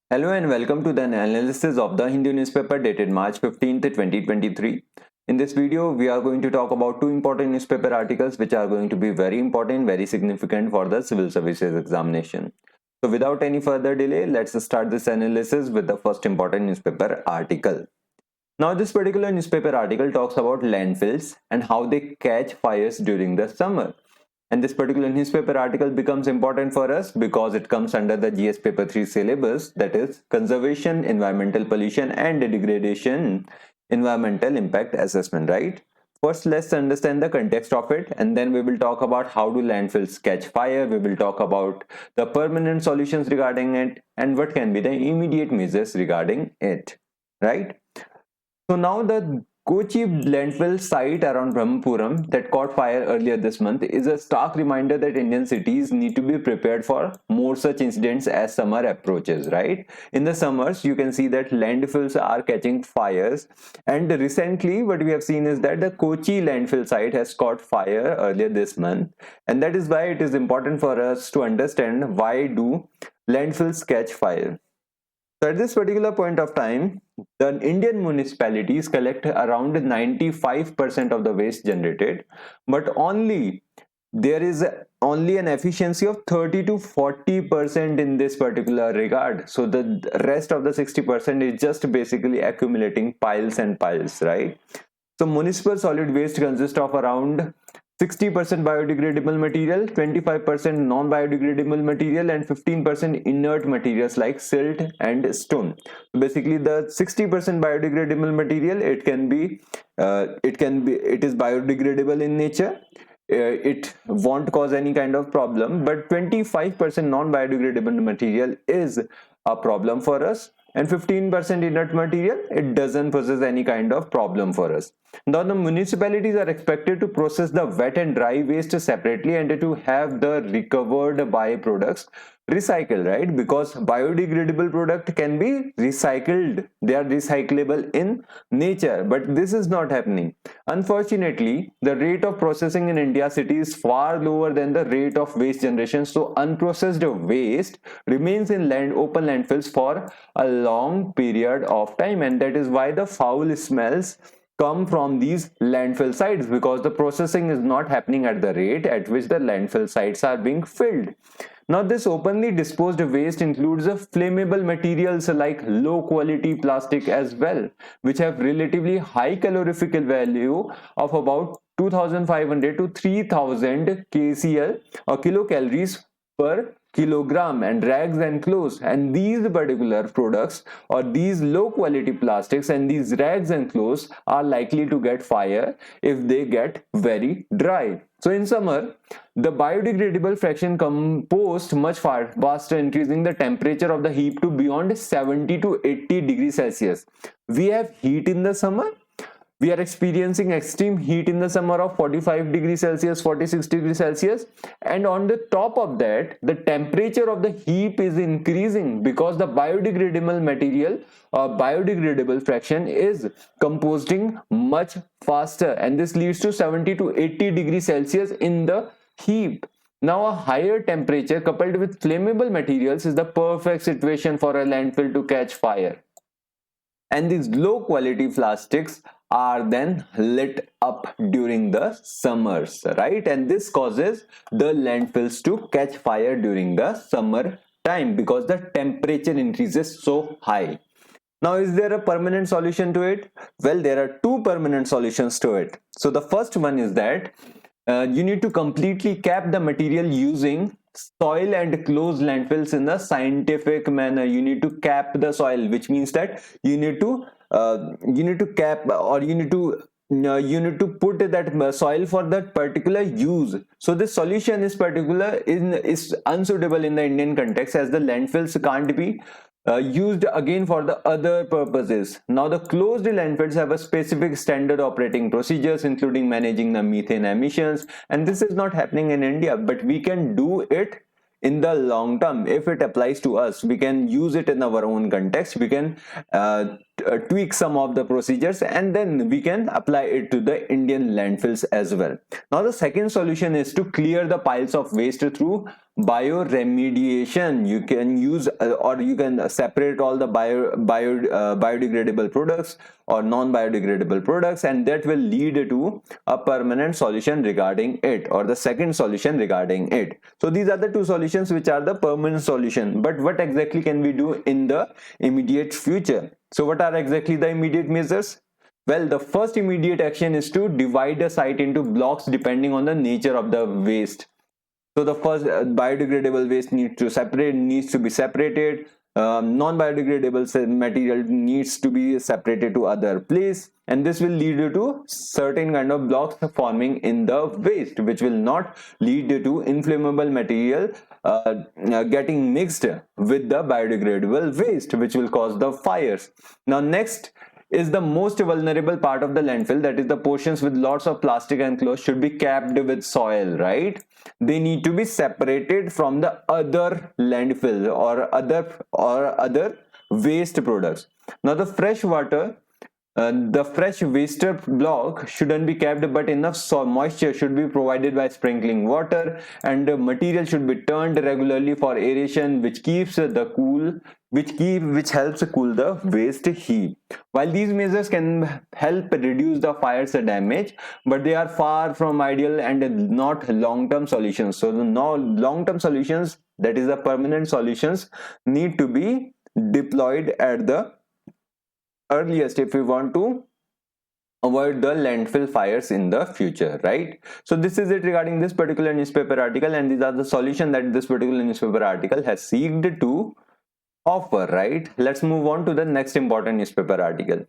Hello and welcome to the analysis of the Hindu newspaper dated March 15th, 2023. In this video, we are going to talk about two important newspaper articles which are going to be very important, very significant for the civil services examination. So without any further delay, let's start this analysis with the first important newspaper article. Now this particular newspaper article talks about landfills and how they catch fires during the summer. And this particular newspaper article becomes important for us because it comes under the GS paper 3 syllabus, that is conservation, environmental pollution and degradation, environmental impact assessment, right? First, let's understand the context of it, and then we will talk about how do landfills catch fire. We will talk about the permanent solutions regarding it and what can be the immediate measures regarding it, right? So now the Kochi landfill site around Brahmapuram that caught fire earlier this month is a stark reminder that Indian cities need to be prepared for more such incidents as summer approaches, right? In the summers, you can see that landfills are catching fires, and recently what we have seen is that the Kochi landfill site has caught fire earlier this month, and that is why it is important for us to understand why do landfills catch fire. So at this particular point of time, the Indian municipalities collect around 95% of the waste generated, but there is only an efficiency of 30 to 40% in this particular regard. So the rest of the 60% is just basically accumulating piles and piles, right? So municipal solid waste consists of around 60% biodegradable material, 25% non-biodegradable material, and 15% inert materials like silt and stone. Basically, the 60% biodegradable material, it is biodegradable in nature. It won't cause any kind of problem, but 25% non-biodegradable material is a problem for us, and 15% inert material, it doesn't possess any kind of problem for us. Now the municipalities are expected to process the wet and dry waste separately and to have the recovered byproducts recycled, right? Because biodegradable product can be recycled, they are recyclable in nature, but this is not happening. Unfortunately, the rate of processing in India city is far lower than the rate of waste generation, so unprocessed waste remains in open landfills for a long period of time, and that is why the foul smells come from these landfill sites, because the processing is not happening at the rate at which the landfill sites are being filled. Now this openly disposed waste includes flammable materials like low quality plastic as well, which have relatively high calorific value of about 2500 to 3000 kcal or kilocalories per kilogram, and rags and clothes, and these particular products or these low quality plastics and these rags and clothes are likely to get fire if they get very dry. So in summer, the biodegradable fraction compost much faster, increasing the temperature of the heap to beyond 70 to 80 degrees Celsius. We have heat in the summer. We are experiencing extreme heat in the summer of 45 degrees Celsius, 46 degrees Celsius, and on the top of that, the temperature of the heap is increasing because the biodegradable material or biodegradable fraction is composting much faster, and this leads to 70 to 80 degrees Celsius in the heap. Now, a higher temperature coupled with flammable materials is the perfect situation for a landfill to catch fire. And these low quality plastics are then lit up during the summers, right? And this causes the landfills to catch fire during the summer time because the temperature increases so high. Now, is there a permanent solution to it? Well, there are two permanent solutions to it. So the first one is that you need to completely cap the material using soil and closed landfills in a scientific manner. You need to cap the soil, which means that you need to cap, or you need to put that soil for that particular use. So this solution is unsuitable in the Indian context, as the landfills can't be used again for the other purposes. Now the closed landfills have a specific standard operating procedures, including managing the methane emissions, and this is not happening in India, but we can do it in the long term. If it applies to us, we can use it in our own context. We can tweak some of the procedures, and then we can apply it to the Indian landfills as well. Now the second solution is to clear the piles of waste through bioremediation. You can use or you can separate all the biodegradable products or non-biodegradable products, and that will lead to a permanent solution regarding it, or the second solution regarding it. So these are the two solutions which are the permanent solution. But what exactly can we do in the immediate future? So what are exactly the immediate measures? Well, the first immediate action is to divide the site into blocks depending on the nature of the waste. So the first biodegradable waste needs to be separated. Non-biodegradable material needs to be separated to other place, and this will lead to certain kind of blocks forming in the waste, which will not lead to inflammable material getting mixed with the biodegradable waste, which will cause the fires. Now next is the most vulnerable part of the landfill, that is the portions with lots of plastic and clothes should be capped with soil, right? They need to be separated from the other landfills or other waste products. Now the fresh water, the fresh waster block shouldn't be kept, but enough moisture should be provided by sprinkling water, and the material should be turned regularly for aeration, which keeps the cool which helps cool the waste heap. While these measures can help reduce the fire's damage, but they are far from ideal and not long-term solutions. So the long-term solutions, that is the permanent solutions, need to be deployed at the earliest if we want to avoid the landfill fires in the future, right? So this is it regarding this particular newspaper article, and these are the solution that this particular newspaper article has seeked to offer, right? Let's move on to the next important newspaper article.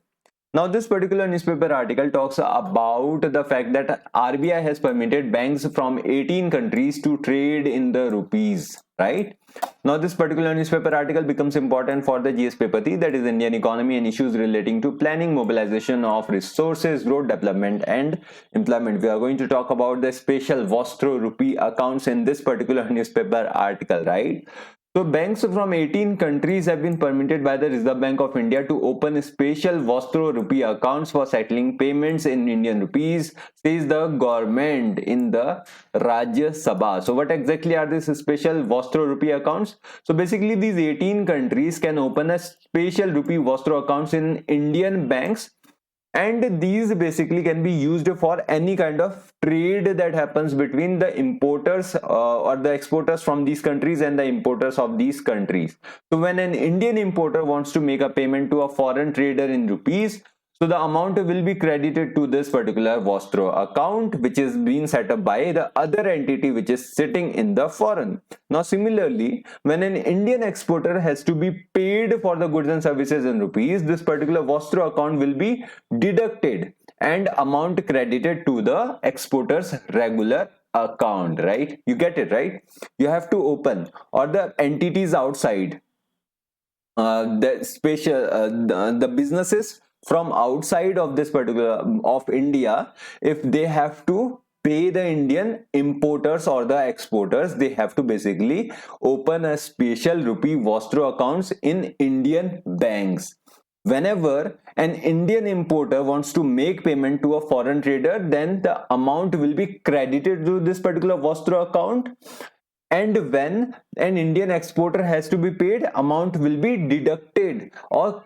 Now this particular newspaper article talks about the fact that RBI has permitted banks from 18 countries to trade in the rupees, right? Now this particular newspaper article becomes important for the GS paper 3, that is Indian economy and issues relating to planning, mobilization of resources, road development and employment. We are going to talk about the special Vostro rupee accounts in this particular newspaper article, right? So banks from 18 countries have been permitted by the Reserve Bank of India to open special Vostro rupee accounts for settling payments in Indian rupees, says the government in the Rajya Sabha. So what exactly are these special Vostro rupee accounts? So basically these 18 countries can open a special rupee Vostro accounts in Indian banks, and these basically can be used for any kind of trade that happens between the importers or the exporters from these countries and the importers of these countries. So when an Indian importer wants to make a payment to a foreign trader in rupees, so the amount will be credited to this particular Vostro account, which is being set up by the other entity which is sitting in the foreign. Now similarly, when an Indian exporter has to be paid for the goods and services in rupees, this particular Vostro account will be deducted and amount credited to the exporter's regular account, right? You get it, right? You have to open, or the entities outside, the businesses from outside of this particular of India, if they have to pay the Indian importers or the exporters, they have to basically open a special rupee Vostro accounts in Indian banks. Whenever an Indian importer wants to make payment to a foreign trader, then the amount will be credited to this particular Vostro account, and when an Indian exporter has to be paid, amount will be deducted or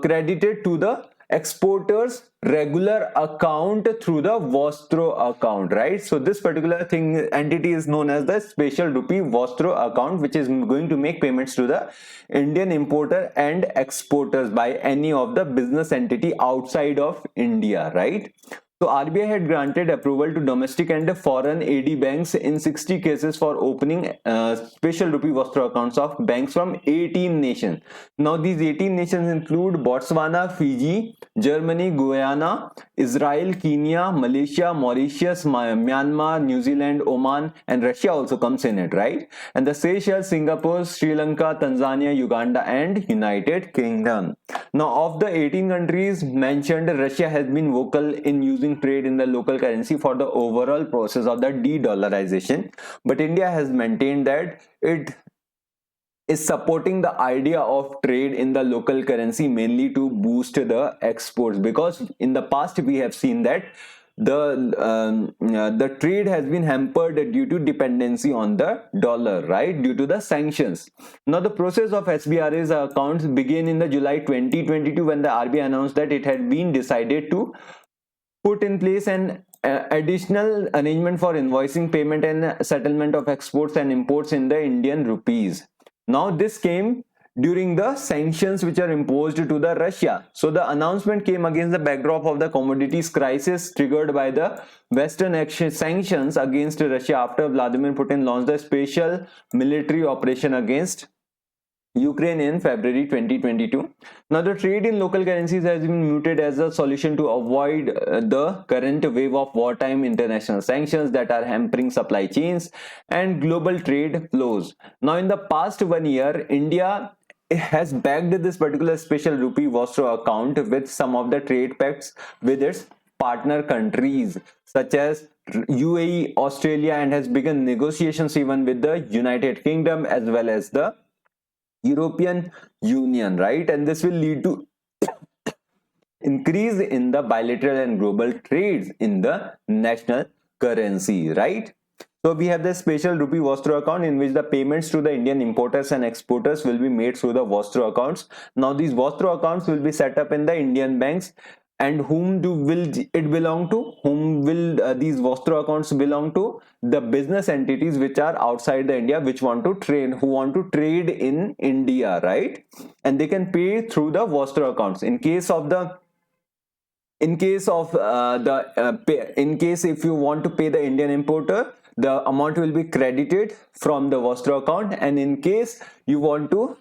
credited to the exporter's regular account through the Vostro account, right? So this particular entity is known as the special rupee Vostro account, which is going to make payments to the Indian importer and exporters by any of the business entity outside of India, right? So RBI had granted approval to domestic and foreign AD banks in 60 cases for opening special rupee Vostro accounts of banks from 18 nations. Now these 18 nations include Botswana, Fiji, Germany, Guyana, Israel, Kenya, Malaysia, Mauritius, Myanmar, New Zealand, Oman, and Russia also comes in it, right? And the Seychelles, Singapore, Sri Lanka, Tanzania, Uganda, and United Kingdom. Now of the 18 countries mentioned, Russia has been vocal in using trade in the local currency for the overall process of the de-dollarization, but India has maintained that it is supporting the idea of trade in the local currency mainly to boost the exports, because in the past we have seen that the trade has been hampered due to dependency on the dollar, right, due to the sanctions. Now the process of SBRA's accounts began in the July 2022 when the RBI announced that it had been decided to put in place an additional arrangement for invoicing, payment and settlement of exports and imports in the Indian rupees. Now this came during the sanctions which are imposed to the Russia. So the announcement came against the backdrop of the commodities crisis triggered by the Western sanctions against Russia after Vladimir Putin launched a special military operation against Ukraine in February 2022. Now, the trade in local currencies has been mooted as a solution to avoid the current wave of wartime international sanctions that are hampering supply chains and global trade flows. Now, in the past 1 year, India has backed this particular special rupee Vostro account with some of the trade pacts with its partner countries such as UAE, Australia, and has begun negotiations even with the United Kingdom as well as the European Union, right? And this will lead to increase in the bilateral and global trades in the national currency, right? So we have the special rupee Vostro account in which the payments to the Indian importers and exporters will be made through the Vostro accounts. Now these Vostro accounts will be set up in the Indian banks, and will it belong to? Whom will these Vostro accounts belong to? The business entities which are outside the India, which want to trade, who want to trade in India, right? And they can pay through the Vostro accounts. In case if you want to pay the Indian importer, the amount will be credited from the Vostro account, and in case you want to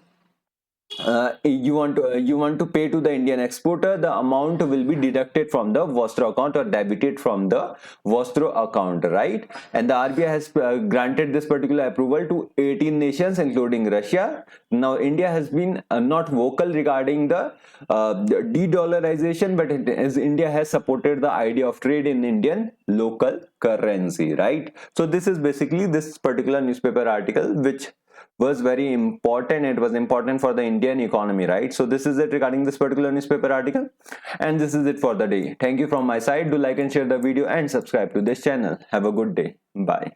pay to the Indian exporter, the amount will be deducted from the Vostro account or debited from the Vostro account, right? And the RBI has granted this particular approval to 18 nations including Russia. Now India has been not vocal regarding the de-dollarization, but India has supported the idea of trade in Indian local currency, right? So this is basically this particular newspaper article which was very important. It was important for the Indian economy, right? So this is it regarding this particular newspaper article, and this is it for the day. Thank you from my side. Do like and share the video and subscribe to this channel. Have a good day. Bye.